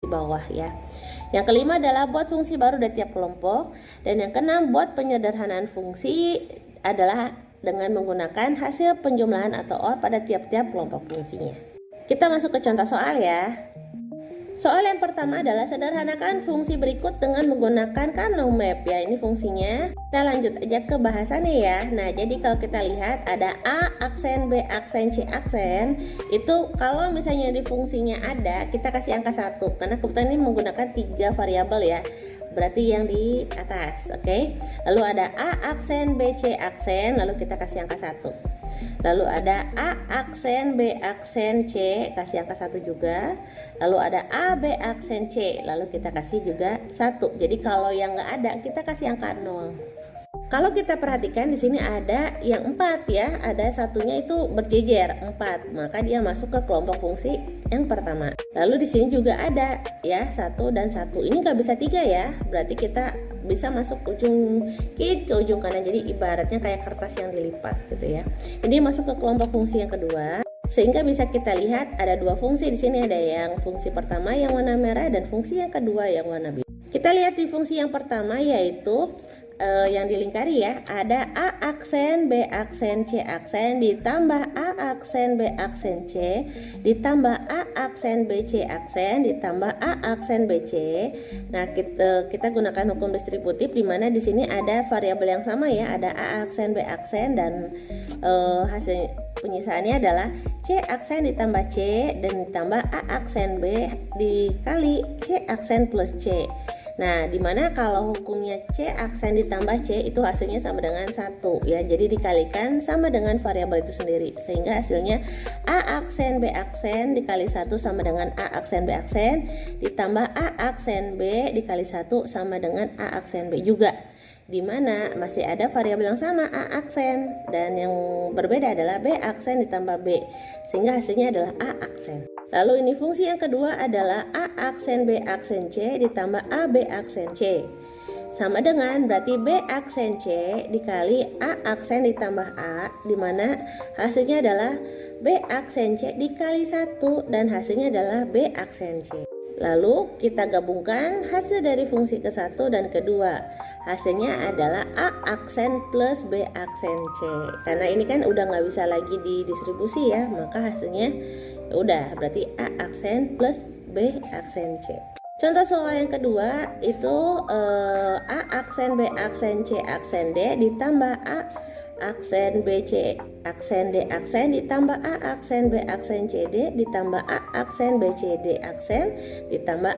di bawah ya. Yang kelima adalah buat fungsi baru dari tiap kelompok. Dan yang keenam, buat penyederhanaan fungsi adalah dengan menggunakan hasil penjumlahan atau OR pada tiap-tiap kelompok fungsinya. Kita masuk ke contoh soal ya. Soal yang pertama adalah sederhanakan fungsi berikut dengan menggunakan Karnaugh Map ya. Ini fungsinya. Kita lanjut aja ke bahasannya ya. Nah, jadi kalau kita lihat ada A aksen, B aksen, C aksen. Itu kalau misalnya di fungsinya ada, kita kasih angka 1 karena kebetulan ini menggunakan 3 variabel ya. Berarti yang di atas, oke? Lalu ada A aksen, B, C aksen, lalu kita kasih angka 1. Lalu ada A aksen, B aksen, C, kasih angka 1 juga. Lalu ada A, B aksen, C, lalu kita kasih juga 1. Jadi kalau yang nggak ada, kita kasih angka 0. Kalau kita perhatikan di sini ada yang 4 ya, ada satunya itu berjejer 4, maka dia masuk ke kelompok fungsi yang pertama. Lalu di sini juga ada ya 1 dan 1. Ini nggak bisa 3 ya, berarti kita bisa masuk ujung kiri ke ujung kanan. Jadi ibaratnya kayak kertas yang dilipat gitu ya. Ini masuk ke kelompok fungsi yang kedua. Sehingga bisa kita lihat ada 2 fungsi di sini, ada yang fungsi pertama yang warna merah dan fungsi yang kedua yang warna biru. Kita lihat di fungsi yang pertama yaitu yang dilingkari ya, ada A aksen, B aksen, C aksen ditambah A aksen, B aksen, C ditambah A aksen, B, C aksen ditambah A aksen, B, C. Nah, kita gunakan hukum distributif di mana di sini ada variabel yang sama ya, ada A aksen, B aksen dan hasil penyisaannya adalah C aksen ditambah C dan ditambah A aksen B dikali C aksen plus C. Nah, dimana kalau hukumnya C aksen ditambah C itu hasilnya sama dengan 1 ya. Jadi dikalikan sama dengan variabel itu sendiri. Sehingga hasilnya A aksen B aksen dikali 1 sama dengan A aksen B aksen ditambah A aksen B dikali 1 sama dengan A aksen B juga. Dimana masih ada variabel yang sama A aksen dan yang berbeda adalah B aksen ditambah B. Sehingga hasilnya adalah A aksen. Lalu ini fungsi yang kedua adalah A aksen B aksen C ditambah A B aksen C. Sama dengan berarti B aksen C dikali A aksen ditambah A, dimana hasilnya adalah B aksen C dikali 1 dan hasilnya adalah B aksen C. Lalu kita gabungkan hasil dari fungsi ke-1 dan kedua. Hasilnya adalah A aksen plus B aksen C. Karena ini kan udah nggak bisa lagi didistribusi ya, maka hasilnya udah berarti A aksen plus B aksen C. Contoh soal yang kedua itu A aksen B aksen C aksen D ditambah A aksen B C aksen D aksen ditambah A aksen B aksen C D ditambah A aksen B C D aksen ditambah